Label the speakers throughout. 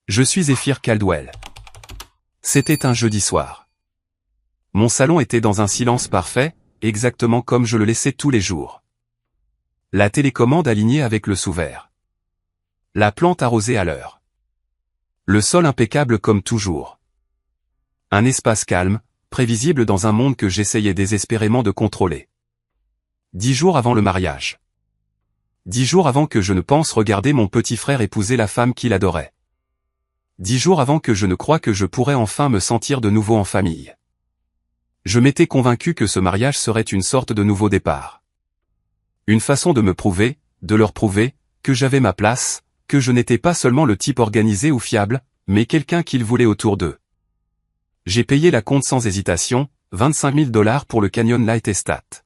Speaker 1: Je suis Zéphyr Caldwell. C'était un jeudi soir. Mon salon était dans un silence parfait, exactement comme je le laissais tous les jours. La télécommande alignée avec le sous-vert. La plante arrosée à l'heure. Le sol impeccable comme toujours. Un espace calme, prévisible dans un monde que j'essayais désespérément de contrôler. 10 jours avant le mariage. 10 jours avant que je ne pense regarder mon petit frère épouser la femme qu'il adorait. 10 jours avant que je ne croie que je pourrais enfin me sentir de nouveau en famille. Je m'étais convaincu que ce mariage serait une sorte de nouveau départ. Une façon de me prouver, de leur prouver, que j'avais ma place, que je n'étais pas seulement le type organisé ou fiable, mais quelqu'un qu'ils voulaient autour d'eux. J'ai payé la compte sans hésitation, $25 000 pour le Canyon Light Estate.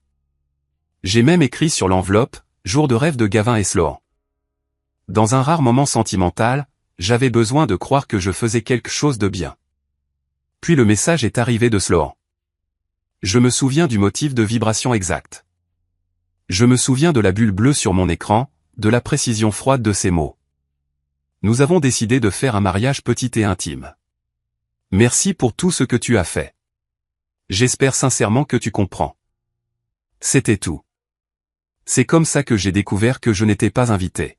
Speaker 1: J'ai même écrit sur l'enveloppe, jour de rêve de Gavin et Sloan. Dans un rare moment sentimental, j'avais besoin de croire que je faisais quelque chose de bien. Puis le message est arrivé de Sloan. Je me souviens du motif de vibration exact. Je me souviens de la bulle bleue sur mon écran, de la précision froide de ses mots. Nous avons décidé de faire un mariage petit et intime. Merci pour tout ce que tu as fait. J'espère sincèrement que tu comprends. C'était tout. C'est comme ça que j'ai découvert que je n'étais pas invité.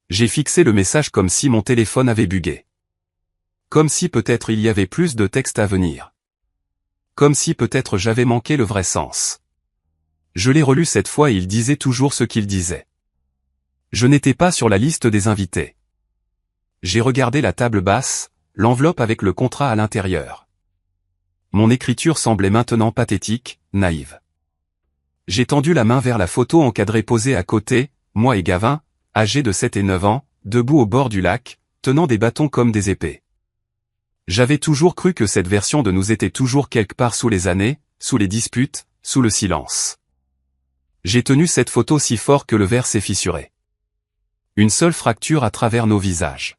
Speaker 1: J'ai fixé le message comme si mon téléphone avait bugué. Comme si peut-être il y avait plus de texte à venir. Comme si peut-être j'avais manqué le vrai sens. Je l'ai relu cette fois et il disait toujours ce qu'il disait. Je n'étais pas sur la liste des invités. J'ai regardé la table basse, l'enveloppe avec le contrat à l'intérieur. Mon écriture semblait maintenant pathétique, naïve. J'ai tendu la main vers la photo encadrée posée à côté, moi et Gavin, âgés de 7 et 9 ans, debout au bord du lac, tenant des bâtons comme des épées. J'avais toujours cru que cette version de nous était toujours quelque part sous les années, sous les disputes, sous le silence. J'ai tenu cette photo si fort que le verre s'est fissuré. Une seule fracture à travers nos visages.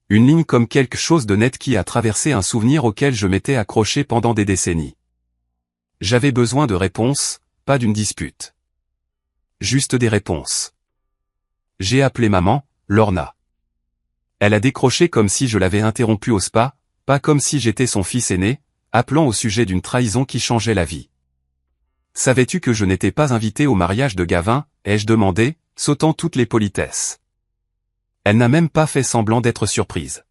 Speaker 1: Une ligne comme quelque chose de net qui a traversé un souvenir auquel je m'étais accroché pendant des décennies. J'avais besoin de réponses, pas d'une dispute. Juste des réponses. J'ai appelé maman, Lorna. Elle a décroché comme si je l'avais interrompue au spa, pas comme si j'étais son fils aîné, appelant au sujet d'une trahison qui changeait la vie. Savais-tu que je n'étais pas invité au mariage de Gavin, ai-je demandé, sautant toutes les politesses. Elle n'a même pas fait semblant d'être surprise.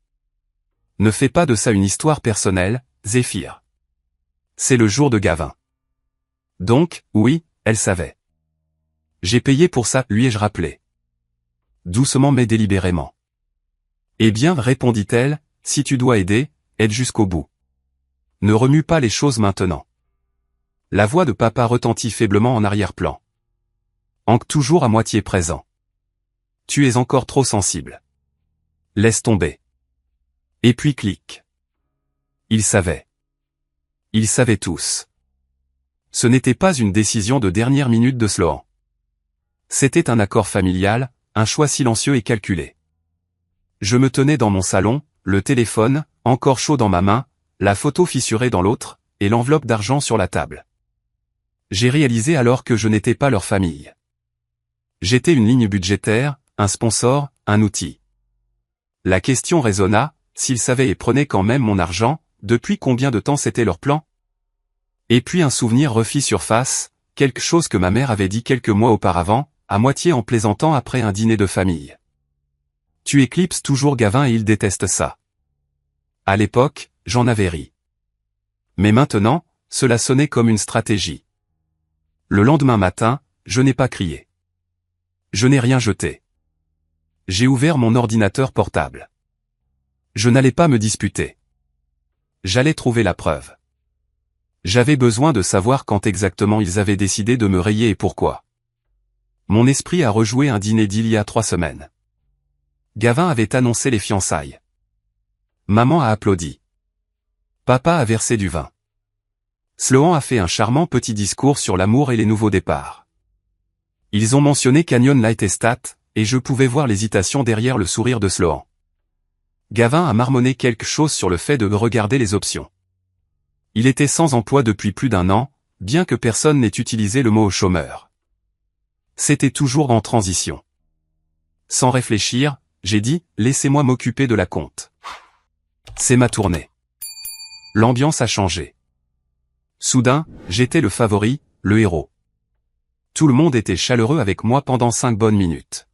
Speaker 1: Ne fais pas de ça une histoire personnelle, Zéphyr. C'est le jour de Gavin. Donc, oui, elle savait. J'ai payé pour ça, lui ai-je rappelé. Doucement mais délibérément. Eh bien, répondit-elle, si tu dois aider, aide jusqu'au bout. Ne remue pas les choses maintenant. La voix de papa retentit faiblement en arrière-plan. Hank toujours à moitié présent. Tu es encore trop sensible. Laisse tomber. Et puis clic. Ils savaient. Ils savaient tous. Ce n'était pas une décision de dernière minute de Sloan. C'était un accord familial, un choix silencieux et calculé. Je me tenais dans mon salon, le téléphone, encore chaud dans ma main, la photo fissurée dans l'autre, et l'enveloppe d'argent sur la table. J'ai réalisé alors que je n'étais pas leur famille. J'étais une ligne budgétaire, un sponsor, un outil. La question résonna, s'ils savaient et prenaient quand même mon argent, depuis combien de temps c'était leur plan? Et puis un souvenir refit surface, quelque chose que ma mère avait dit quelques mois auparavant, à moitié en plaisantant après un dîner de famille. Tu éclipses toujours Gavin et il déteste ça. À l'époque, j'en avais ri. Mais maintenant, cela sonnait comme une stratégie. Le lendemain matin, je n'ai pas crié. Je n'ai rien jeté. J'ai ouvert mon ordinateur portable. Je n'allais pas me disputer. J'allais trouver la preuve. J'avais besoin de savoir quand exactement ils avaient décidé de me rayer et pourquoi. Mon esprit a rejoué un dîner d'il y a 3 semaines. Gavin avait annoncé les fiançailles. Maman a applaudi. Papa a versé du vin. Sloan a fait un charmant petit discours sur l'amour et les nouveaux départs. Ils ont mentionné Canyon Light Estate, et je pouvais voir l'hésitation derrière le sourire de Sloan. Gavin a marmonné quelque chose sur le fait de regarder les options. Il était sans emploi depuis plus d'1 an, bien que personne n'ait utilisé le mot chômeur. C'était toujours en transition. Sans réfléchir, j'ai dit, laissez-moi m'occuper de la compte. C'est ma tournée. L'ambiance a changé. Soudain, j'étais le favori, le héros. Tout le monde était chaleureux avec moi pendant 5 bonnes minutes.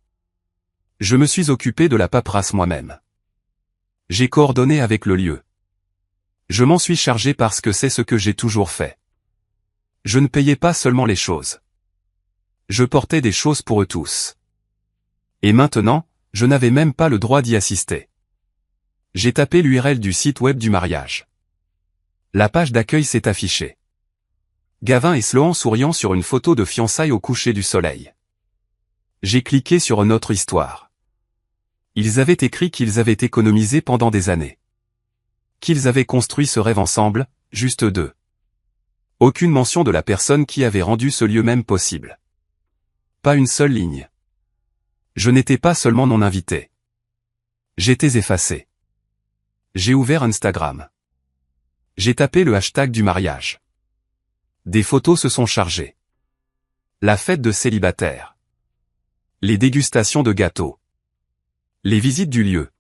Speaker 1: Je me suis occupé de la paperasse moi-même. J'ai coordonné avec le lieu. Je m'en suis chargé parce que c'est ce que j'ai toujours fait. Je ne payais pas seulement les choses. Je portais des choses pour eux tous. Et maintenant, je n'avais même pas le droit d'y assister. J'ai tapé l'URL du site web du mariage. La page d'accueil s'est affichée. Gavin et Sloan souriant sur une photo de fiançailles au coucher du soleil. J'ai cliqué sur une autre histoire. Ils avaient écrit qu'ils avaient économisé pendant des années. Qu'ils avaient construit ce rêve ensemble, juste eux deux. Aucune mention de la personne qui avait rendu ce lieu même possible. Pas une seule ligne. Je n'étais pas seulement non invité. J'étais effacé. J'ai ouvert Instagram. J'ai tapé le hashtag du mariage. Des photos se sont chargées. La fête de célibataires. Les dégustations de gâteaux. Les visites du lieu.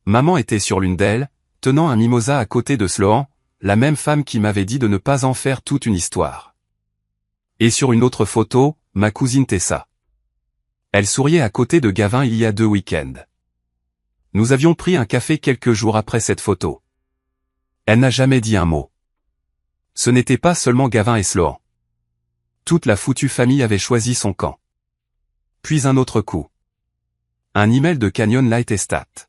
Speaker 1: Maman était sur l'une d'elles, tenant un mimosa à côté de Sloan, la même femme qui m'avait dit de ne pas en faire toute une histoire. Et sur une autre photo, ma cousine Tessa. Elle souriait à côté de Gavin il y a 2 week-ends. Nous avions pris un café quelques jours après cette photo. Elle n'a jamais dit un mot. Ce n'était pas seulement Gavin et Sloan. Toute la foutue famille avait choisi son camp. Puis un autre coup. Un email de Canyon Light Estate.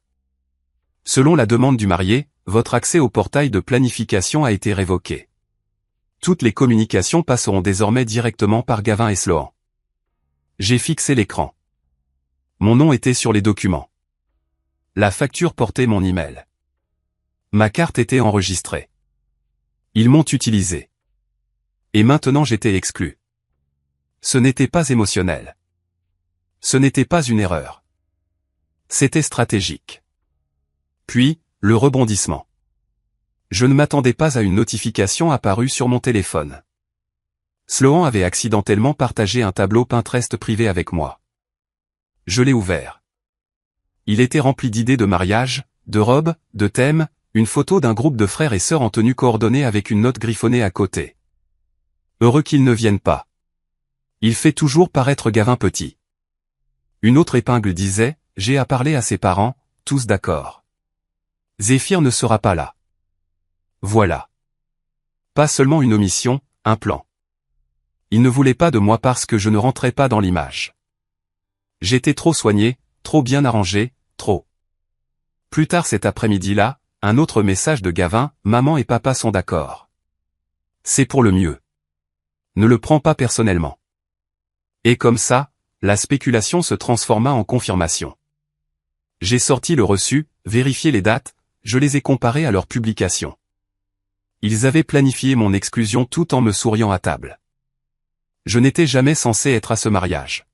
Speaker 1: Selon la demande du marié, votre accès au portail de planification a été révoqué. Toutes les communications passeront désormais directement par Gavin et Sloan. J'ai fixé l'écran. Mon nom était sur les documents. La facture portait mon email. Ma carte était enregistrée. Ils m'ont utilisé. Et maintenant j'étais exclu. Ce n'était pas émotionnel. Ce n'était pas une erreur. C'était stratégique. Puis, le rebondissement. Je ne m'attendais pas à une notification apparue sur mon téléphone. Sloan avait accidentellement partagé un tableau Pinterest privé avec moi. Je l'ai ouvert. Il était rempli d'idées de mariage, de robes, de thèmes, une photo d'un groupe de frères et sœurs en tenue coordonnée avec une note griffonnée à côté. Heureux qu'ils ne viennent pas. Il fait toujours paraître Gavin petit. Une autre épingle disait, j'ai à parler à ses parents, tous d'accord. Zéphyr ne sera pas là. Voilà. Pas seulement une omission, un plan. Il ne voulait pas de moi parce que je ne rentrais pas dans l'image. J'étais trop soigné, trop bien arrangé, trop. Plus tard cet après-midi-là, un autre message de Gavin, maman et papa sont d'accord. C'est pour le mieux. Ne le prends pas personnellement. Et comme ça, la spéculation se transforma en confirmation. J'ai sorti le reçu, vérifié les dates, je les ai comparées à leur publication. Ils avaient planifié mon exclusion tout en me souriant à table. Je n'étais jamais censé être à ce mariage.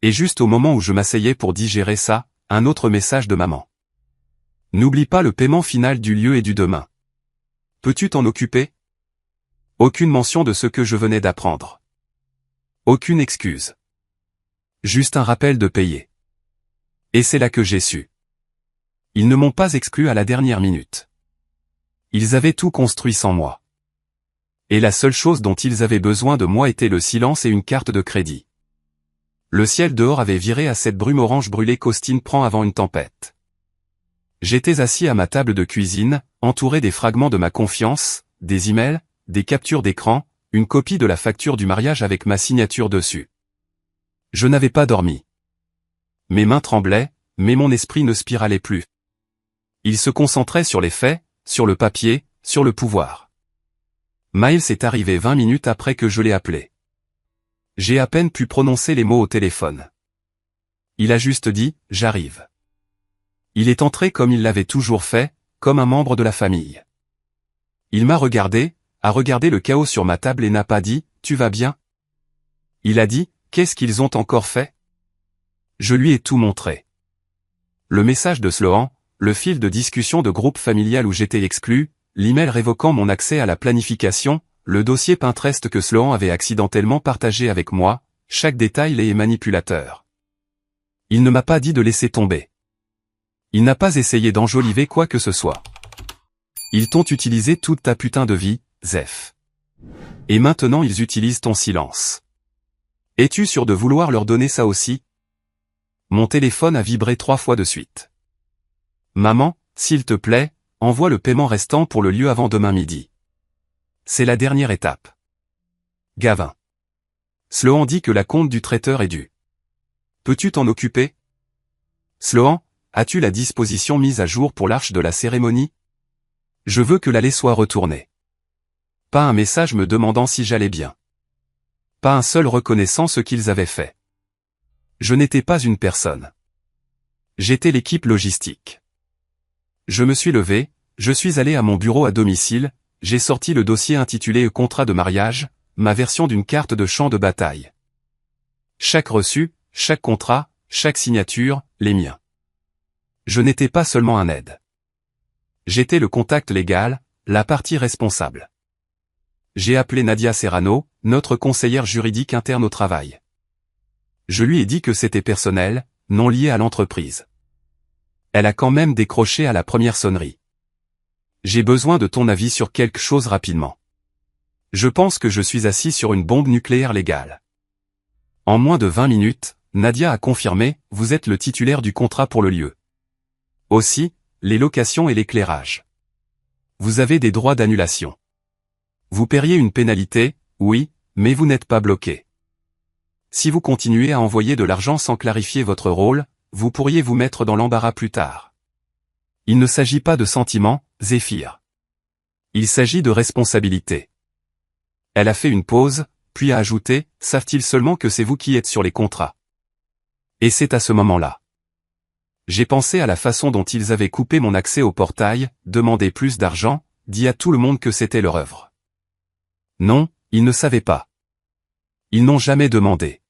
Speaker 1: Et juste au moment où je m'asseyais pour digérer ça, un autre message de maman. N'oublie pas le paiement final du lieu et du demain. Peux-tu t'en occuper? Aucune mention de ce que je venais d'apprendre. Aucune excuse. Juste un rappel de payer. Et c'est là que j'ai su. Ils ne m'ont pas exclu à la dernière minute. Ils avaient tout construit sans moi. Et la seule chose dont ils avaient besoin de moi était le silence et une carte de crédit. Le ciel dehors avait viré à cette brume orange brûlée qu'Austin prend avant une tempête. J'étais assis à ma table de cuisine, entouré des fragments de ma confiance, des emails, des captures d'écran, une copie de la facture du mariage avec ma signature dessus. Je n'avais pas dormi. Mes mains tremblaient, mais mon esprit ne spiralait plus. Il se concentrait sur les faits, sur le papier, sur le pouvoir. Miles est arrivé 20 minutes après que je l'ai appelé. J'ai à peine pu prononcer les mots au téléphone. Il a juste dit, j'arrive. Il est entré comme il l'avait toujours fait, comme un membre de la famille. Il m'a regardé, a regardé le chaos sur ma table et n'a pas dit, tu vas bien? Il a dit, qu'est-ce qu'ils ont encore fait? Je lui ai tout montré. Le message de Sloan, le fil de discussion de groupe familial où j'étais exclu, l'email révoquant mon accès à la planification, le dossier Pinterest que Sloan avait accidentellement partagé avec moi, chaque détail est manipulateur. Il ne m'a pas dit de laisser tomber. Il n'a pas essayé d'enjoliver quoi que ce soit. Ils t'ont utilisé toute ta putain de vie, Zef. Et maintenant ils utilisent ton silence. Es-tu sûr de vouloir leur donner ça aussi? Mon téléphone a vibré 3 fois de suite. Maman, s'il te plaît, envoie le paiement restant pour le lieu avant demain midi. C'est la dernière étape. Gavin. Sloan dit que la compte du traiteur est due. Peux-tu t'en occuper? Sloan, as-tu la disposition mise à jour pour l'arche de la cérémonie? Je veux que l'allée soit retournée. Pas un message me demandant si j'allais bien. Pas un seul reconnaissant ce qu'ils avaient fait. Je n'étais pas une personne. J'étais l'équipe logistique. Je me suis levé, je suis allé à mon bureau à domicile, j'ai sorti le dossier intitulé « Contrat de mariage », ma version d'une carte de champ de bataille. Chaque reçu, chaque contrat, chaque signature, les miens. Je n'étais pas seulement un aide. J'étais le contact légal, la partie responsable. J'ai appelé Nadia Serrano, notre conseillère juridique interne au travail. Je lui ai dit que c'était personnel, non lié à l'entreprise. Elle a quand même décroché à la première sonnerie. J'ai besoin de ton avis sur quelque chose rapidement. Je pense que je suis assis sur une bombe nucléaire légale. En moins de 20 minutes, Nadia a confirmé, vous êtes le titulaire du contrat pour le lieu. Aussi, les locations et l'éclairage. Vous avez des droits d'annulation. Vous paieriez une pénalité, oui, mais vous n'êtes pas bloqué. Si vous continuez à envoyer de l'argent sans clarifier votre rôle, vous pourriez vous mettre dans l'embarras plus tard. Il ne s'agit pas de sentiments, Zéphyr. Il s'agit de responsabilité. Elle a fait une pause, puis a ajouté, savent-ils seulement que c'est vous qui êtes sur les contrats? Et c'est à ce moment-là. J'ai pensé à la façon dont ils avaient coupé mon accès au portail, demandé plus d'argent, dit à tout le monde que c'était leur œuvre. Non, ils ne savaient pas. Ils n'ont jamais demandé.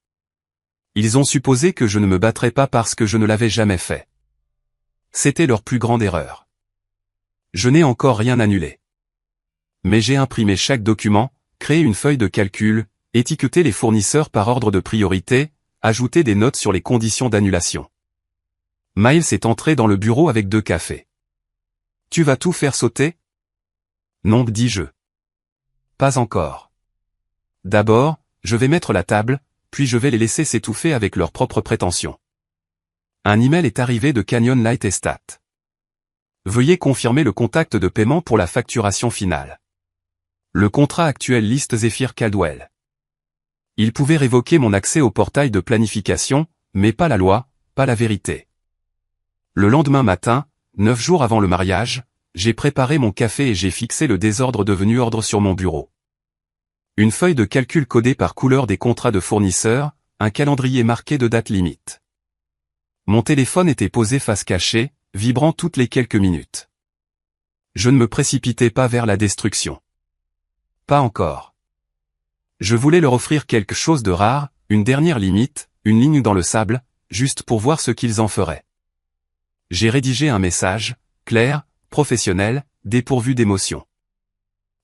Speaker 1: Ils ont supposé que je ne me battrais pas parce que je ne l'avais jamais fait. C'était leur plus grande erreur. Je n'ai encore rien annulé. Mais j'ai imprimé chaque document, créé une feuille de calcul, étiqueté les fournisseurs par ordre de priorité, ajouté des notes sur les conditions d'annulation. Miles est entré dans le bureau avec 2 cafés. Tu vas tout faire sauter? Non, dis-je. Pas encore. D'abord, je vais mettre la table, puis je vais les laisser s'étouffer avec leurs propres prétentions. Un email est arrivé de Canyon Light Estate. Veuillez confirmer le contact de paiement pour la facturation finale. Le contrat actuel liste Zéphyr Caldwell. Il pouvait révoquer mon accès au portail de planification, mais pas la loi, pas la vérité. Le lendemain matin, 9 jours avant le mariage, j'ai préparé mon café et j'ai fixé le désordre devenu ordre sur mon bureau. Une feuille de calcul codée par couleur des contrats de fournisseurs, un calendrier marqué de date limite. Mon téléphone était posé face cachée, vibrant toutes les quelques minutes. Je ne me précipitais pas vers la destruction. Pas encore. Je voulais leur offrir quelque chose de rare, une dernière limite, une ligne dans le sable, juste pour voir ce qu'ils en feraient. J'ai rédigé un message, clair, professionnel, dépourvu d'émotion.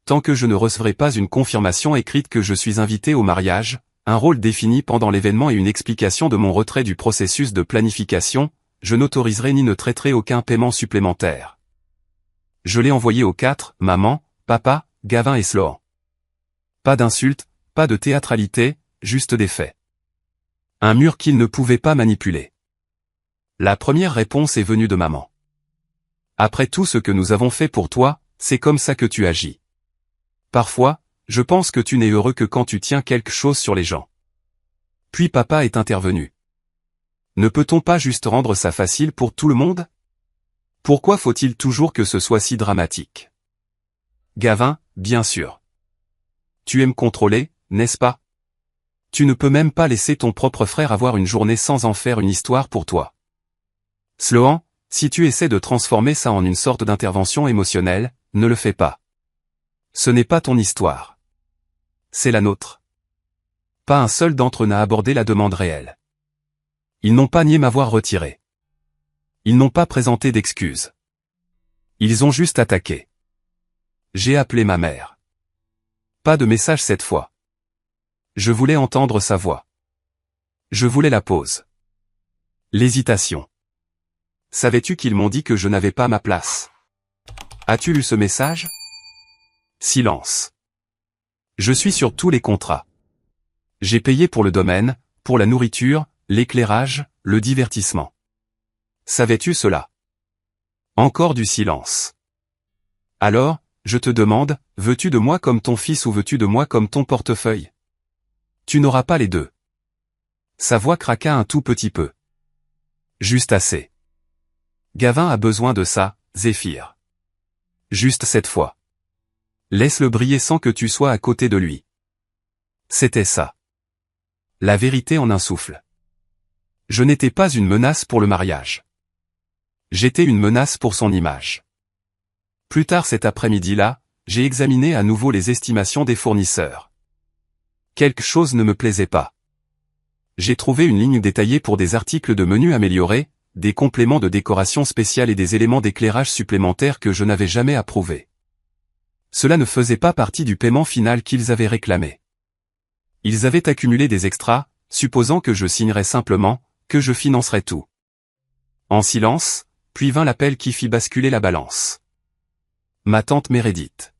Speaker 1: Tant que je ne recevrai pas une confirmation écrite que je suis invité au mariage, un rôle défini pendant l'événement et une explication de mon retrait du processus de planification, je n'autoriserai ni ne traiterai aucun paiement supplémentaire. Je l'ai envoyé aux 4, maman, papa, Gavin et Sloan. Pas d'insultes, pas de théâtralité, juste des faits. Un mur qu'ils ne pouvaient pas manipuler. La première réponse est venue de maman. Après tout ce que nous avons fait pour toi, c'est comme ça que tu agis. Parfois, je pense que tu n'es heureux que quand tu tiens quelque chose sur les gens. Puis papa est intervenu. Ne peut-on pas juste rendre ça facile pour tout le monde? Pourquoi faut-il toujours que ce soit si dramatique? Gavin, bien sûr. Tu aimes contrôler, n'est-ce pas? Tu ne peux même pas laisser ton propre frère avoir une journée sans en faire une histoire pour toi. Sloan, si tu essaies de transformer ça en une sorte d'intervention émotionnelle, ne le fais pas. Ce n'est pas ton histoire. C'est la nôtre. Pas un seul d'entre eux n'a abordé la demande réelle. Ils n'ont pas nié m'avoir retiré. Ils n'ont pas présenté d'excuses. Ils ont juste attaqué. J'ai appelé ma mère. Pas de message cette fois. Je voulais entendre sa voix. Je voulais la pause. L'hésitation. Savais-tu qu'ils m'ont dit que je n'avais pas ma place? As-tu lu ce message? Silence. Je suis sur tous les contrats. J'ai payé pour le domaine, pour la nourriture, l'éclairage, le divertissement. Savais-tu cela? Encore du silence. Alors, je te demande, veux-tu de moi comme ton fils ou veux-tu de moi comme ton portefeuille? Tu n'auras pas les deux. Sa voix craqua un tout petit peu. Juste assez. Gavin a besoin de ça, Zéphyr. Juste cette fois. Laisse-le briller sans que tu sois à côté de lui. C'était ça. La vérité en un souffle. Je n'étais pas une menace pour le mariage. J'étais une menace pour son image. Plus tard cet après-midi-là, j'ai examiné à nouveau les estimations des fournisseurs. Quelque chose ne me plaisait pas. J'ai trouvé une ligne détaillée pour des articles de menu améliorés, des compléments de décoration spéciale et des éléments d'éclairage supplémentaires que je n'avais jamais approuvés. Cela ne faisait pas partie du paiement final qu'ils avaient réclamé. Ils avaient accumulé des extras, supposant que je signerais simplement, que je financerais tout. En silence, puis vint l'appel qui fit basculer la balance. Ma tante Meredith.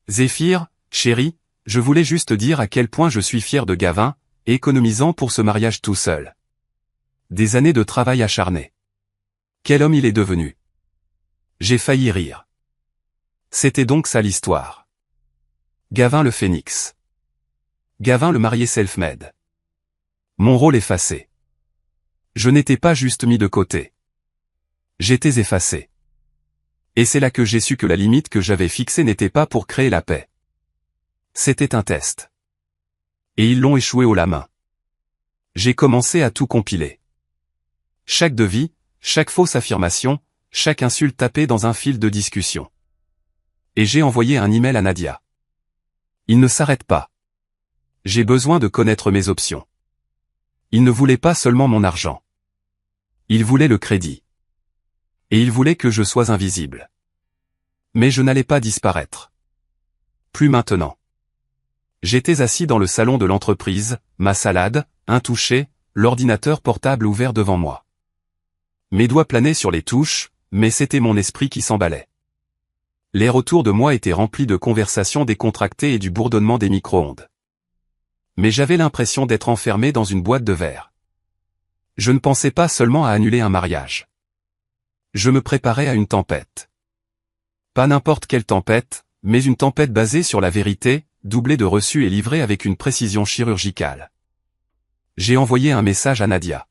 Speaker 1: Zéphyr, chérie, je voulais juste dire à quel point je suis fier de Gavin, économisant pour ce mariage tout seul. Des années de travail acharné. Quel homme il est devenu. J'ai failli rire. C'était donc ça l'histoire. Gavin le phénix. Gavin le marié self-made. Mon rôle effacé. Je n'étais pas juste mis de côté. J'étais effacé. Et c'est là que j'ai su que la limite que j'avais fixée n'était pas pour créer la paix. C'était un test. Et ils l'ont échoué haut la main. J'ai commencé à tout compiler. Chaque devis, chaque fausse affirmation, chaque insulte tapée dans un fil de discussion. Et j'ai envoyé un email à Nadia. Il ne s'arrête pas. J'ai besoin de connaître mes options. Il ne voulait pas seulement mon argent. Il voulait le crédit. Et il voulait que je sois invisible. Mais je n'allais pas disparaître. Plus maintenant. J'étais assis dans le salon de l'entreprise, ma salade, intouchée, l'ordinateur portable ouvert devant moi. Mes doigts planaient sur les touches, mais c'était mon esprit qui s'emballait. L'air autour de moi était rempli de conversations décontractées et du bourdonnement des micro-ondes. Mais j'avais l'impression d'être enfermé dans une boîte de verre. Je ne pensais pas seulement à annuler un mariage. Je me préparais à une tempête. Pas n'importe quelle tempête, mais une tempête basée sur la vérité, doublée de reçus et livrée avec une précision chirurgicale. J'ai envoyé un message à Nadia.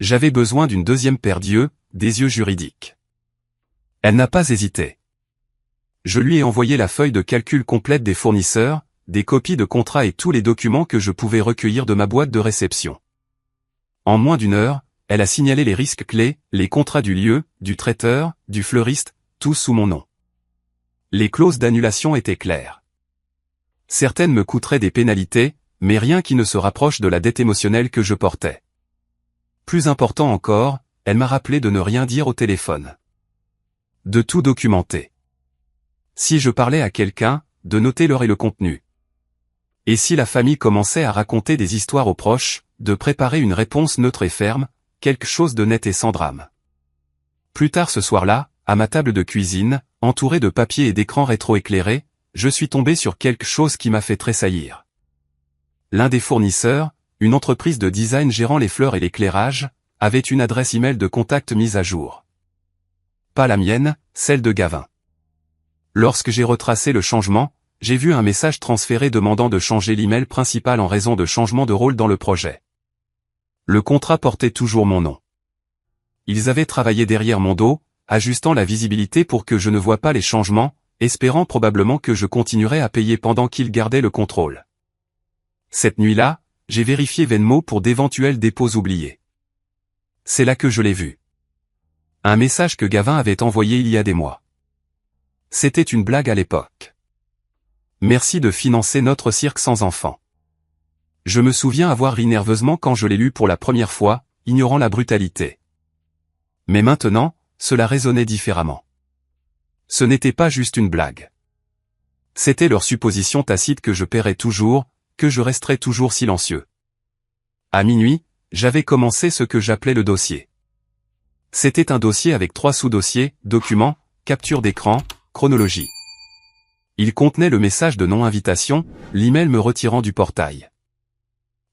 Speaker 1: J'avais besoin d'une deuxième paire d'yeux, des yeux juridiques. Elle n'a pas hésité. Je lui ai envoyé la feuille de calcul complète des fournisseurs, des copies de contrats et tous les documents que je pouvais recueillir de ma boîte de réception. En moins d'une heure, elle a signalé les risques clés, les contrats du lieu, du traiteur, du fleuriste, tous sous mon nom. Les clauses d'annulation étaient claires. Certaines me coûteraient des pénalités, mais rien qui ne se rapproche de la dette émotionnelle que je portais. Plus important encore, elle m'a rappelé de ne rien dire au téléphone. De tout documenter. Si je parlais à quelqu'un, de noter l'heure et le contenu. Et si la famille commençait à raconter des histoires aux proches, de préparer une réponse neutre et ferme, quelque chose de net et sans drame. Plus tard ce soir-là, à ma table de cuisine, entouré de papiers et d'écrans rétroéclairés, je suis tombé sur quelque chose qui m'a fait tressaillir. L'un des fournisseurs, une entreprise de design gérant les fleurs et l'éclairage, avait une adresse email de contact mise à jour. Pas la mienne, celle de Gavin. Lorsque j'ai retracé le changement, j'ai vu un message transféré demandant de changer l'email principal en raison de changement de rôle dans le projet. Le contrat portait toujours mon nom. Ils avaient travaillé derrière mon dos, ajustant la visibilité pour que je ne voie pas les changements, espérant probablement que je continuerais à payer pendant qu'ils gardaient le contrôle. Cette nuit-là, j'ai vérifié Venmo pour d'éventuels dépôts oubliés. C'est là que je l'ai vu. Un message que Gavin avait envoyé il y a des mois. C'était une blague à l'époque. Merci de financer notre cirque sans enfants. Je me souviens avoir ri nerveusement quand je l'ai lu pour la première fois, ignorant la brutalité. Mais maintenant, cela résonnait différemment. Ce n'était pas juste une blague. C'était leur supposition tacite que je paierais toujours, que je resterais toujours silencieux. À minuit, J'avais commencé ce que j'appelais le dossier. C'était un dossier avec 3 sous-dossiers, documents, capture d'écran, chronologie. Il contenait le message de non-invitation, l'email me retirant du portail.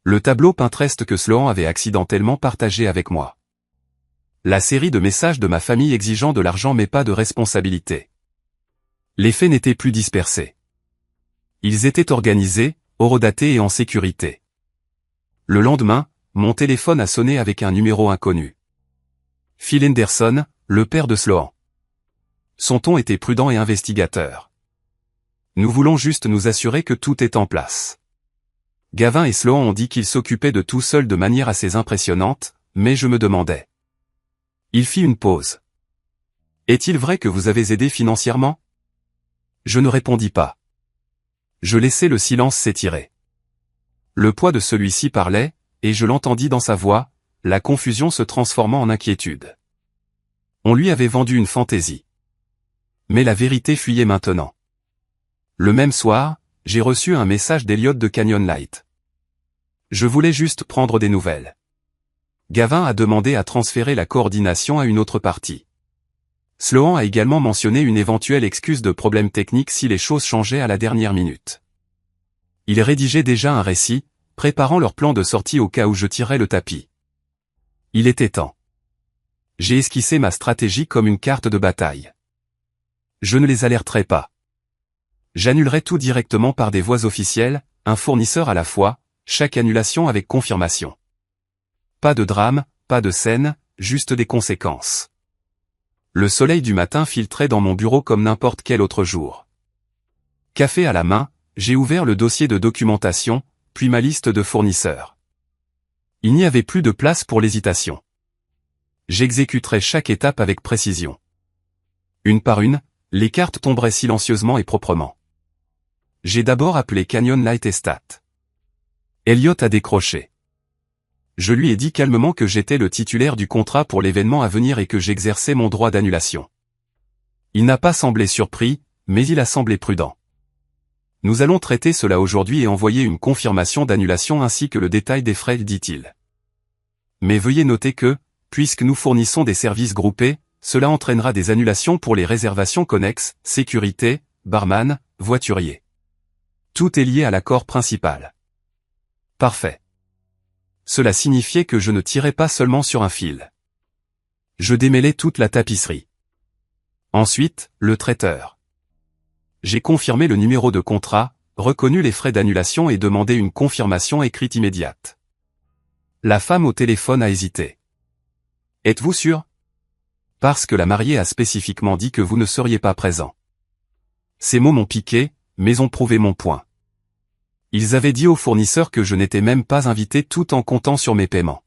Speaker 1: Le tableau Pinterest que Sloan avait accidentellement partagé avec moi. La série de messages de ma famille exigeant de l'argent mais pas de responsabilité. Les faits n'étaient plus dispersés. Ils étaient organisés, horodatés et en sécurité. Le lendemain, mon téléphone a sonné avec un numéro inconnu. Phil Henderson, le père de Sloan. Son ton était prudent et investigateur. Nous voulons juste nous assurer que tout est en place. Gavin et Sloan ont dit qu'ils s'occupaient de tout seuls de manière assez impressionnante, mais je me demandais. Il fit une pause. Est-il vrai que vous avez aidé financièrement? Je ne répondis pas. Je laissai le silence s'étirer. Le poids de celui-ci parlait, et je l'entendis dans sa voix, la confusion se transformant en inquiétude. On lui avait vendu une fantaisie. Mais la vérité fuyait maintenant. Le même soir, j'ai reçu un message d'Elliot de Canyon Light. Je voulais juste prendre des nouvelles. Gavin a demandé à transférer la coordination à une autre partie. Sloan a également mentionné une éventuelle excuse de problème technique si les choses changeaient à la dernière minute. Il rédigeait déjà un récit, préparant leur plan de sortie au cas où je tirais le tapis. Il était temps. J'ai esquissé ma stratégie comme une carte de bataille. Je ne les alerterai pas. J'annulerai tout directement par des voies officielles, un fournisseur à la fois, chaque annulation avec confirmation. Pas de drame, pas de scène, juste des conséquences. Le soleil du matin filtrait dans mon bureau comme n'importe quel autre jour. Café à la main, j'ai ouvert le dossier de documentation, puis ma liste de fournisseurs. Il n'y avait plus de place pour l'hésitation. J'exécuterai chaque étape avec précision. Une par une, les cartes tomberaient silencieusement et proprement. J'ai d'abord appelé Canyon Light Estat. Elliot a décroché. Je lui ai dit calmement que j'étais le titulaire du contrat pour l'événement à venir et que j'exerçais mon droit d'annulation. Il n'a pas semblé surpris, mais il a semblé prudent. Nous allons traiter cela aujourd'hui et envoyer une confirmation d'annulation ainsi que le détail des frais, dit-il. Mais veuillez noter que, puisque nous fournissons des services groupés, cela entraînera des annulations pour les réservations connexes, sécurité, barman, voiturier. Tout est lié à l'accord principal. Parfait. Cela signifiait que je ne tirais pas seulement sur un fil. Je démêlais toute la tapisserie. Ensuite, le traiteur. J'ai confirmé le numéro de contrat, reconnu les frais d'annulation et demandé une confirmation écrite immédiate. La femme au téléphone a hésité. Êtes-vous sûr? Parce que la mariée a spécifiquement dit que vous ne seriez pas présent. Ces mots m'ont piqué, mais ont prouvé mon point. Ils avaient dit au fournisseur que je n'étais même pas invité tout en comptant sur mes paiements.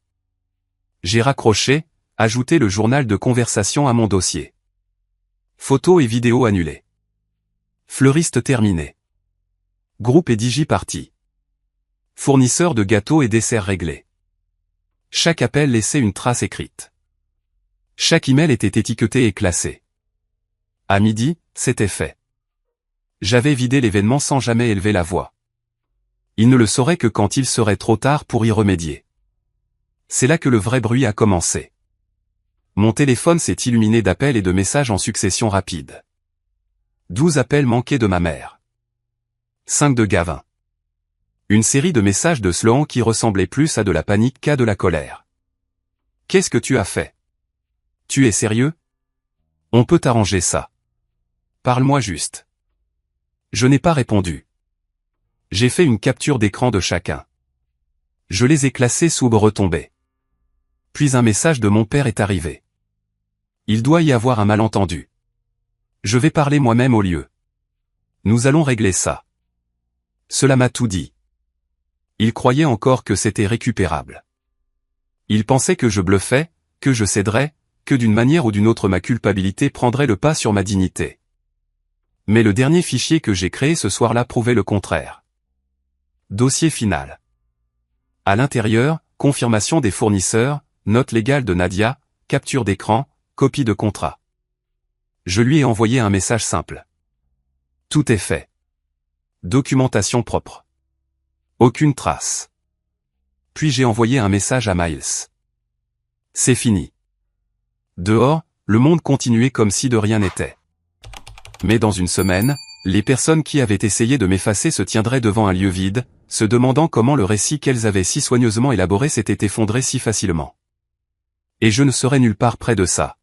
Speaker 1: J'ai raccroché, ajouté le journal de conversation à mon dossier. Photos et vidéos annulées. Fleuriste terminé. Groupe et Digiparty. Fournisseur de gâteaux et desserts réglés. Chaque appel laissait une trace écrite. Chaque email était étiqueté et classé. À midi, c'était fait. J'avais vidé l'événement sans jamais élever la voix. Il ne le saurait que quand il serait trop tard pour y remédier. C'est là que le vrai bruit a commencé. Mon téléphone s'est illuminé d'appels et de messages en succession rapide. 12 appels manqués de ma mère. 5 de Gavin. Une série de messages de Sloan qui ressemblaient plus à de la panique qu'à de la colère. Qu'est-ce que tu as fait? Tu es sérieux? On peut arranger ça. Parle-moi juste. Je n'ai pas répondu. J'ai fait une capture d'écran de chacun. Je les ai classés sous retombées. Puis un message de mon père est arrivé. Il doit y avoir un malentendu. Je vais parler moi-même au lieu. Nous allons régler ça. Cela m'a tout dit. Il croyait encore que c'était récupérable. Il pensait que je bluffais, que je céderais, que d'une manière ou d'une autre ma culpabilité prendrait le pas sur ma dignité. Mais le dernier fichier que j'ai créé ce soir-là prouvait le contraire. Dossier final. À l'intérieur, confirmation des fournisseurs, note légale de Nadia, capture d'écran, copie de contrat. Je lui ai envoyé un message simple. Tout est fait. Documentation propre. Aucune trace. puis j'ai envoyé un message à Miles. C'est fini. Dehors, le monde continuait comme si de rien n'était. Mais dans une semaine, les personnes qui avaient essayé de m'effacer se tiendraient devant un lieu vide, se demandant comment le récit qu'elles avaient si soigneusement élaboré s'était effondré si facilement. Et je ne serais nulle part près de ça.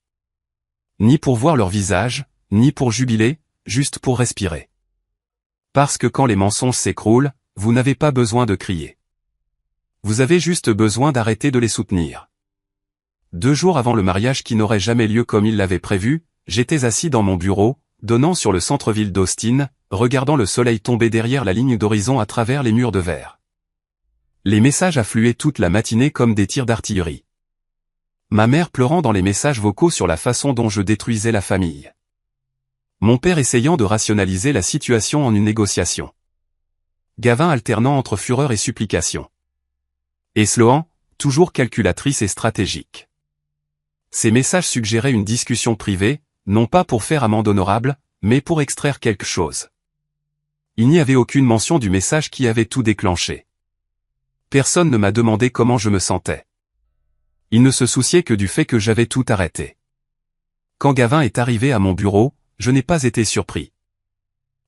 Speaker 1: Ni pour voir leur visage, ni pour jubiler, juste pour respirer. Parce que quand les mensonges s'écroulent, vous n'avez pas besoin de crier. Vous avez juste besoin d'arrêter de les soutenir. 2 jours avant le mariage qui n'aurait jamais lieu comme il l'avait prévu, j'étais assis dans mon bureau, donnant sur le centre-ville d'Austin, regardant le soleil tomber derrière la ligne d'horizon à travers les murs de verre. Les messages affluaient toute la matinée comme des tirs d'artillerie. Ma mère pleurant dans les messages vocaux sur la façon dont je détruisais la famille. Mon père essayant de rationaliser la situation en une négociation. Gavin alternant entre fureur et supplication. Et Sloan, toujours calculatrice et stratégique. Ces messages suggéraient une discussion privée, non pas pour faire amende honorable, mais pour extraire quelque chose. Il n'y avait aucune mention du message qui avait tout déclenché. Personne ne m'a demandé comment je me sentais. Il ne se souciait que du fait que j'avais tout arrêté. Quand Gavin est arrivé à mon bureau, je n'ai pas été surpris.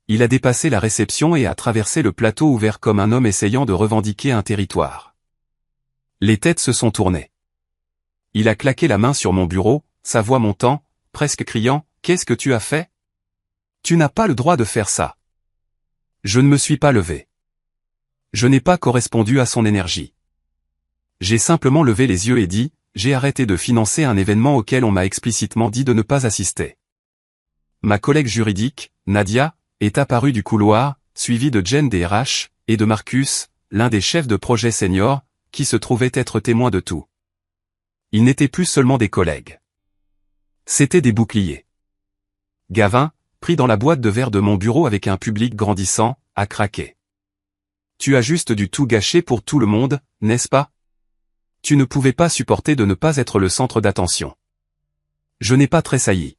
Speaker 1: Il a dépassé la réception et a traversé le plateau ouvert comme un homme essayant de revendiquer un territoire. Les têtes se sont tournées. Il a claqué la main sur mon bureau, sa voix montant, presque criant « Qu'est-ce que tu as fait ? Tu n'as pas le droit de faire ça. » Je ne me suis pas levé. Je n'ai pas correspondu à son énergie. J'ai simplement levé les yeux et dit « J'ai arrêté de financer un événement auquel on m'a explicitement dit de ne pas assister. » Ma collègue juridique, Nadia, est apparue du couloir, suivie de Jen des RH, et de Marcus, l'un des chefs de projet senior, qui se trouvait être témoin de tout. Ils n'étaient plus seulement des collègues. C'étaient des boucliers. Gavin, pris dans la boîte de verre de mon bureau avec un public grandissant, a craqué. Tu as juste dû tout gâcher pour tout le monde, n'est-ce pas? Tu ne pouvais pas supporter de ne pas être le centre d'attention. Je n'ai pas tressailli.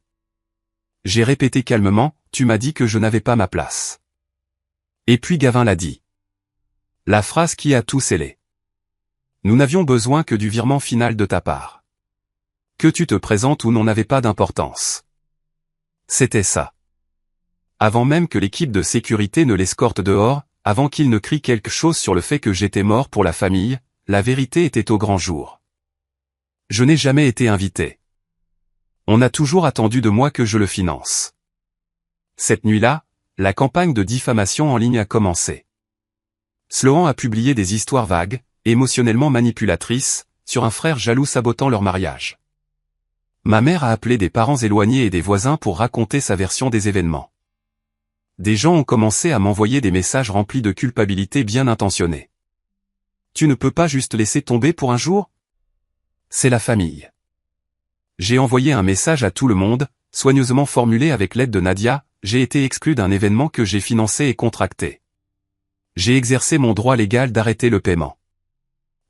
Speaker 1: J'ai répété calmement, tu m'as dit que je n'avais pas ma place. Et puis Gavin l'a dit. La phrase qui a tout scellé. Nous n'avions besoin que du virement final de ta part. Que tu te présentes ou non n'avait pas d'importance. C'était ça. Avant même que l'équipe de sécurité ne l'escorte dehors, avant qu'il ne crie quelque chose sur le fait que j'étais mort pour la famille, la vérité était au grand jour. Je n'ai jamais été invité. On a toujours attendu de moi que je le finance. Cette nuit-là, la campagne de diffamation en ligne a commencé. Sloan a publié des histoires vagues, émotionnellement manipulatrices, sur un frère jaloux sabotant leur mariage. Ma mère a appelé des parents éloignés et des voisins pour raconter sa version des événements. Des gens ont commencé à m'envoyer des messages remplis de culpabilité bien intentionnée. Tu ne peux pas juste laisser tomber pour un jour? C'est la famille. J'ai envoyé un message à tout le monde, soigneusement formulé avec l'aide de Nadia, j'ai été exclu d'un événement que j'ai financé et contracté. J'ai exercé mon droit légal d'arrêter le paiement.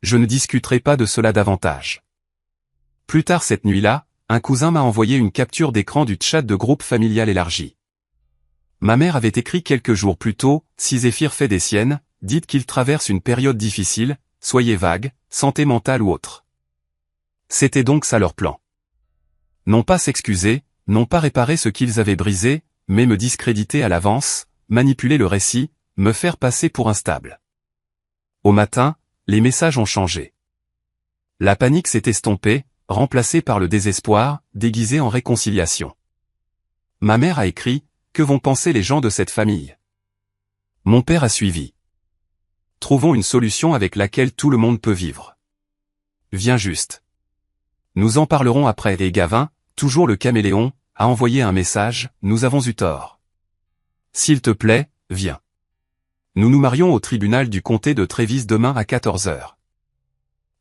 Speaker 1: Je ne discuterai pas de cela davantage. Plus tard cette nuit-là, un cousin m'a envoyé une capture d'écran du chat de groupe familial élargi. Ma mère avait écrit quelques jours plus tôt, si Zéphyr fait des siennes, dites qu'il traverse une période difficile, soyez vague, santé mentale ou autre. C'était donc ça leur plan. Non pas s'excuser, non pas réparer ce qu'ils avaient brisé, mais me discréditer à l'avance, manipuler le récit, me faire passer pour instable. Au matin, les messages ont changé. La panique s'est estompée, remplacée par le désespoir, déguisé en réconciliation. Ma mère a écrit, que vont penser les gens de cette famille? Mon père a suivi. Trouvons une solution avec laquelle tout le monde peut vivre. Viens juste. Nous en parlerons après. Et Gavin, toujours le caméléon, a envoyé un message, nous avons eu tort. S'il te plaît, viens. Nous nous marions au tribunal du comté de Trévis demain à 14 h.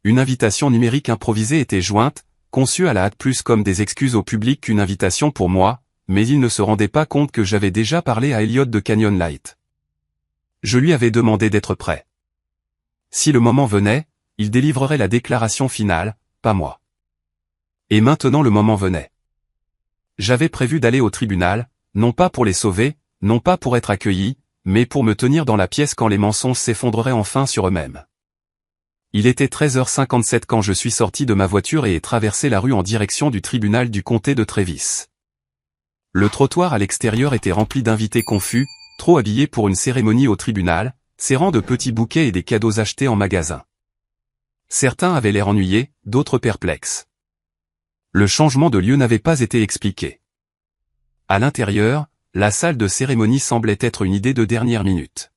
Speaker 1: Une invitation numérique improvisée était jointe, conçue à la hâte plus comme des excuses au public qu'une invitation pour moi, mais il ne se rendait pas compte que j'avais déjà parlé à Elliot de Canyon Light. Je lui avais demandé d'être prêt. Si le moment venait, il délivrerait la déclaration finale, pas moi. Et maintenant le moment venait. J'avais prévu d'aller au tribunal, non pas pour les sauver, non pas pour être accueilli, mais pour me tenir dans la pièce quand les mensonges s'effondreraient enfin sur eux-mêmes. Il était 13h57 quand je suis sorti de ma voiture et ai traversé la rue en direction du tribunal du comté de Trévis. Le trottoir à l'extérieur était rempli d'invités confus, trop habillés pour une cérémonie au tribunal, serrant de petits bouquets et des cadeaux achetés en magasin. Certains avaient l'air ennuyés, d'autres perplexes. Le changement de lieu n'avait pas été expliqué. À l'intérieur, la salle de cérémonie semblait être une idée de dernière minute.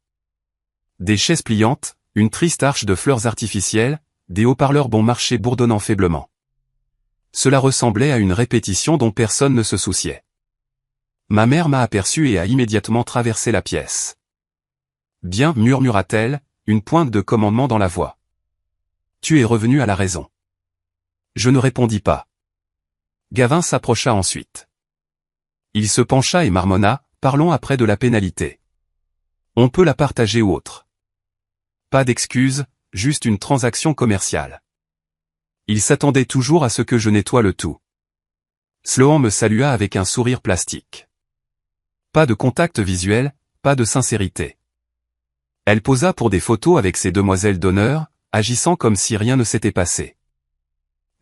Speaker 1: Des chaises pliantes, une triste arche de fleurs artificielles, des haut-parleurs bon marché bourdonnant faiblement. Cela ressemblait à une répétition dont personne ne se souciait. Ma mère m'a aperçu et a immédiatement traversé la pièce. Bien, murmura-t-elle, une pointe de commandement dans la voix. Tu es revenu à la raison. Je ne répondis pas. Gavin s'approcha ensuite. Il se pencha et marmonna, parlons après de la pénalité. On peut la partager ou autre. Pas d'excuse, juste une transaction commerciale. Il s'attendait toujours à ce que je nettoie le tout. Sloan me salua avec un sourire plastique. Pas de contact visuel, pas de sincérité. Elle posa pour des photos avec ses demoiselles d'honneur, agissant comme si rien ne s'était passé.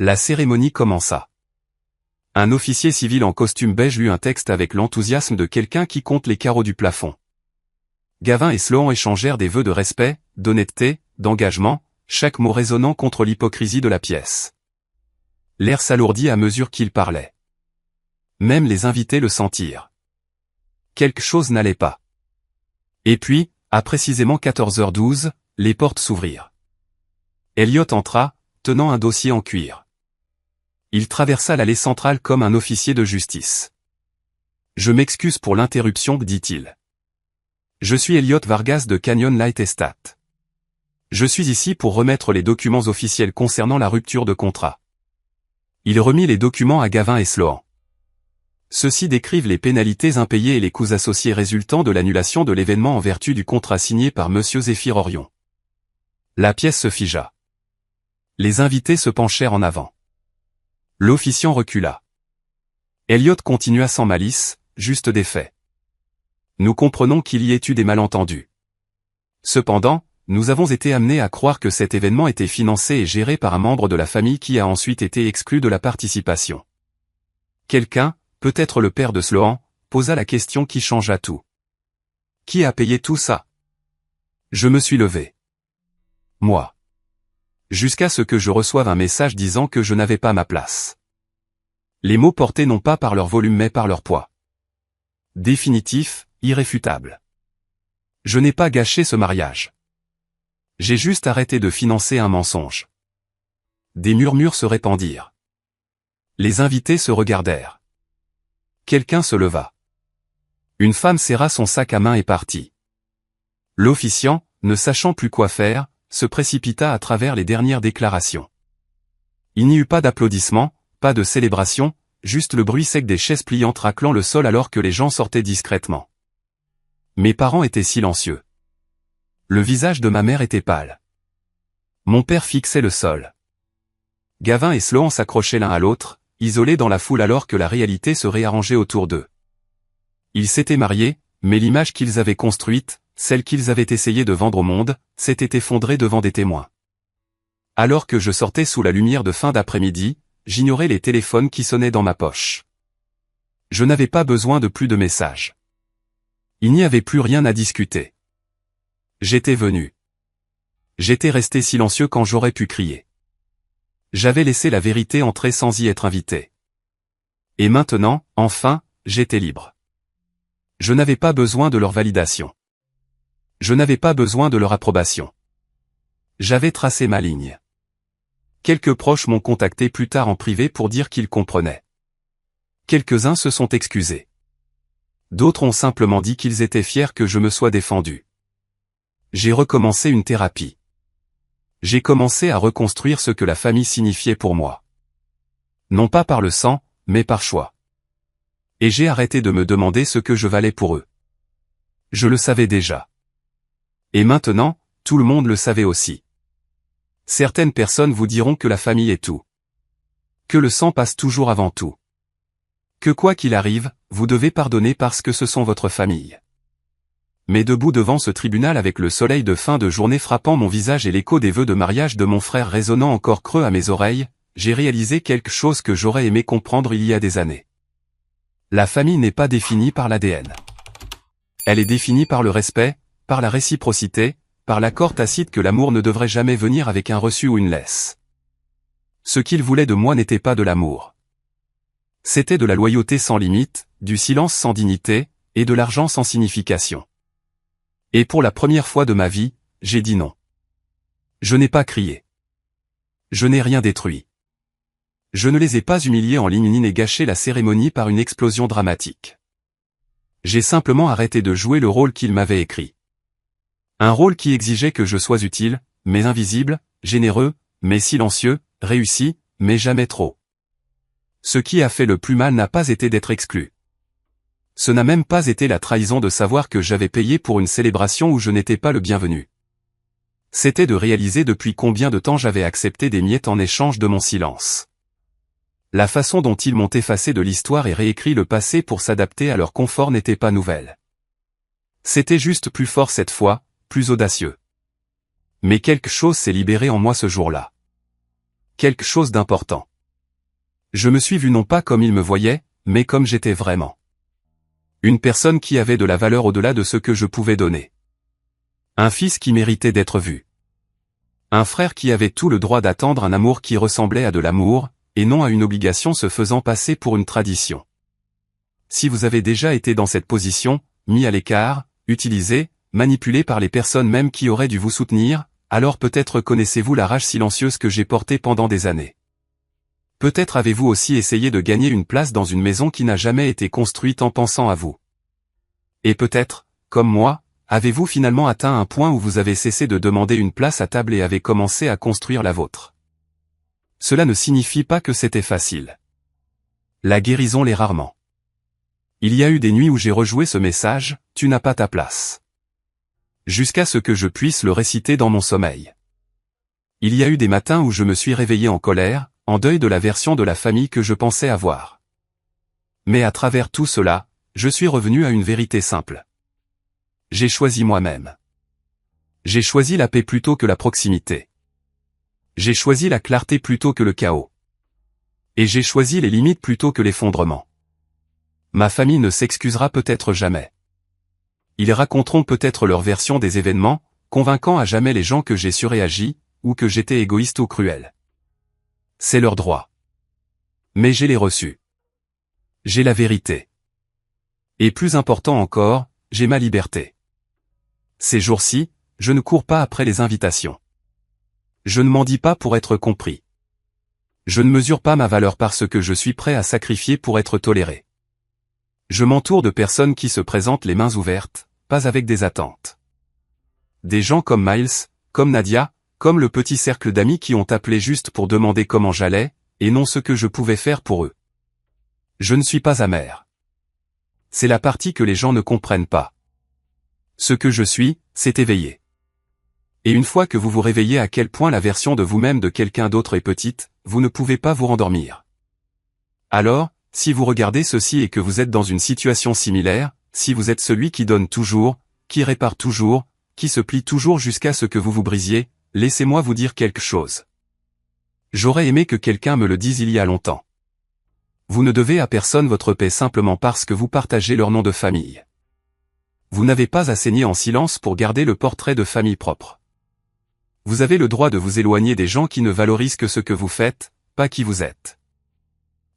Speaker 1: La cérémonie commença. Un officier civil en costume beige lut un texte avec l'enthousiasme de quelqu'un qui compte les carreaux du plafond. Gavin et Sloan échangèrent des vœux de respect, d'honnêteté, d'engagement, chaque mot résonnant contre l'hypocrisie de la pièce. L'air s'alourdit à mesure qu'ils parlaient. Même les invités le sentirent. Quelque chose n'allait pas. Et puis, à précisément 14h12, les portes s'ouvrirent. Elliot entra, tenant un dossier en cuir. Il traversa l'allée centrale comme un officier de justice. « Je m'excuse pour l'interruption, dit-il. Je suis Elliot Vargas de Canyon Light Estate. Je suis ici pour remettre les documents officiels concernant la rupture de contrat. » Il remit les documents à Gavin et Sloan. Ceux-ci décrivent les pénalités impayées et les coûts associés résultant de l'annulation de l'événement en vertu du contrat signé par Monsieur Zéphyr Orion. La pièce se figea. Les invités se penchèrent en avant. L'officiant recula. Elliot continua sans malice, juste des faits. Nous comprenons qu'il y ait eu des malentendus. Cependant, nous avons été amenés à croire que cet événement était financé et géré par un membre de la famille qui a ensuite été exclu de la participation. Quelqu'un, peut-être le père de Sloan, posa la question qui changea tout. Qui a payé tout ça? Je me suis levé. Moi. Jusqu'à ce que je reçoive un message disant que je n'avais pas ma place. Les mots portés non pas par leur volume mais par leur poids. Définitif, irréfutable. Je n'ai pas gâché ce mariage. J'ai juste arrêté de financer un mensonge. Des murmures se répandirent. Les invités se regardèrent. Quelqu'un se leva. Une femme serra son sac à main et partit. L'officiant, ne sachant plus quoi faire, se précipita à travers les dernières déclarations. Il n'y eut pas d'applaudissements, pas de célébration, juste le bruit sec des chaises pliantes raclant le sol alors que les gens sortaient discrètement. Mes parents étaient silencieux. Le visage de ma mère était pâle. Mon père fixait le sol. Gavin et Sloan s'accrochaient l'un à l'autre, isolés dans la foule alors que la réalité se réarrangeait autour d'eux. Ils s'étaient mariés, mais l'image qu'ils avaient construite, celle qu'ils avaient essayé de vendre au monde, s'était effondrée devant des témoins. Alors que je sortais sous la lumière de fin d'après-midi, j'ignorais les téléphones qui sonnaient dans ma poche. Je n'avais pas besoin de plus de messages. Il n'y avait plus rien à discuter. J'étais venu. J'étais resté silencieux quand j'aurais pu crier. J'avais laissé la vérité entrer sans y être invité. Et maintenant, enfin, j'étais libre. Je n'avais pas besoin de leur validation. Je n'avais pas besoin de leur approbation. J'avais tracé ma ligne. Quelques proches m'ont contacté plus tard en privé pour dire qu'ils comprenaient. Quelques-uns se sont excusés. D'autres ont simplement dit qu'ils étaient fiers que je me sois défendu. J'ai recommencé une thérapie. J'ai commencé à reconstruire ce que la famille signifiait pour moi. Non pas par le sang, mais par choix. Et j'ai arrêté de me demander ce que je valais pour eux. Je le savais déjà. Et maintenant, tout le monde le savait aussi. Certaines personnes vous diront que la famille est tout. Que le sang passe toujours avant tout. Que quoi qu'il arrive, vous devez pardonner parce que ce sont votre famille. mais debout devant ce tribunal avec le soleil de fin de journée frappant mon visage et l'écho des vœux de mariage de mon frère résonnant encore creux à mes oreilles, j'ai réalisé quelque chose que j'aurais aimé comprendre il y a des années. La famille n'est pas définie par l'ADN. Elle est définie par le respect, par la réciprocité, par l'accord tacite que l'amour ne devrait jamais venir avec un reçu ou une laisse. Ce qu'il voulait de moi n'était pas de l'amour. C'était de la loyauté sans limite, du silence sans dignité, et de l'argent sans signification. Et pour la première fois de ma vie, j'ai dit non. Je n'ai pas crié. Je n'ai rien détruit. Je ne les ai pas humiliés en ligne ni n'ai gâché la cérémonie par une explosion dramatique. J'ai simplement arrêté de jouer le rôle qu'ils m'avaient écrit. Un rôle qui exigeait que je sois utile, mais invisible, généreux, mais silencieux, réussi, mais jamais trop. Ce qui a fait le plus mal n'a pas été d'être exclu. Ce n'a même pas été la trahison de savoir que j'avais payé pour une célébration où je n'étais pas le bienvenu. C'était de réaliser depuis combien de temps j'avais accepté des miettes en échange de mon silence. La façon dont ils m'ont effacé de l'histoire et réécrit le passé pour s'adapter à leur confort n'était pas nouvelle. C'était juste plus fort cette fois, plus audacieux. Mais quelque chose s'est libéré en moi ce jour-là. Quelque chose d'important. Je me suis vu non pas comme ils me voyaient, mais comme j'étais vraiment. Une personne qui avait de la valeur au-delà de ce que je pouvais donner. Un fils qui méritait d'être vu. Un frère qui avait tout le droit d'attendre un amour qui ressemblait à de l'amour, et non à une obligation se faisant passer pour une tradition. Si vous avez déjà été dans cette position, mis à l'écart, utilisé, manipulé par les personnes même qui auraient dû vous soutenir, alors peut-être connaissez-vous la rage silencieuse que j'ai portée pendant des années. Peut-être avez-vous aussi essayé de gagner une place dans une maison qui n'a jamais été construite en pensant à vous. Et peut-être, comme moi, avez-vous finalement atteint un point où vous avez cessé de demander une place à table et avez commencé à construire la vôtre. Cela ne signifie pas que c'était facile. La guérison l'est rarement. Il y a eu des nuits où j'ai rejoué ce message, « Tu n'as pas ta place ». Jusqu'à ce que je puisse le réciter dans mon sommeil. Il y a eu des matins où je me suis réveillé en colère, en deuil de la version de la famille que je pensais avoir. Mais à travers tout cela, je suis revenu à une vérité simple. J'ai choisi moi-même. J'ai choisi la paix plutôt que la proximité. J'ai choisi la clarté plutôt que le chaos. Et j'ai choisi les limites plutôt que l'effondrement. Ma famille ne s'excusera peut-être jamais. Ils raconteront peut-être leur version des événements, convainquant à jamais les gens que j'ai surréagi, ou que j'étais égoïste ou cruel. C'est leur droit. Mais j'ai les reçus. J'ai la vérité. Et plus important encore, j'ai ma liberté. Ces jours-ci, je ne cours pas après les invitations. Je ne mendie pas pour être compris. Je ne mesure pas ma valeur par ce que je suis prêt à sacrifier pour être toléré. Je m'entoure de personnes qui se présentent les mains ouvertes, pas avec des attentes. Des gens comme Miles, comme Nadia, comme le petit cercle d'amis qui ont appelé juste pour demander comment j'allais, et non ce que je pouvais faire pour eux. Je ne suis pas amer. C'est la partie que les gens ne comprennent pas. Ce que je suis, c'est éveillé. Et une fois que vous vous réveillez à quel point la version de vous-même de quelqu'un d'autre est petite, vous ne pouvez pas vous rendormir. Alors, si vous regardez ceci et que vous êtes dans une situation similaire, si vous êtes celui qui donne toujours, qui répare toujours, qui se plie toujours jusqu'à ce que vous vous brisiez, laissez-moi vous dire quelque chose. J'aurais aimé que quelqu'un me le dise il y a longtemps. Vous ne devez à personne votre paix simplement parce que vous partagez leur nom de famille. Vous n'avez pas à saigner en silence pour garder le portrait de famille propre. Vous avez le droit de vous éloigner des gens qui ne valorisent que ce que vous faites, pas qui vous êtes.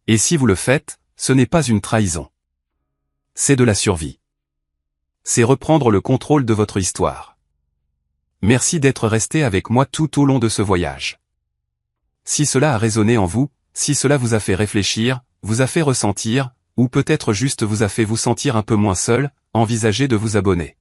Speaker 1: Et si vous le faites, ce n'est pas une trahison. C'est de la survie. C'est reprendre le contrôle de votre histoire. Merci d'être resté avec moi tout au long de ce voyage. Si cela a résonné en vous, si cela vous a fait réfléchir, vous a fait ressentir, ou peut-être juste vous a fait vous sentir un peu moins seul, envisagez de vous abonner.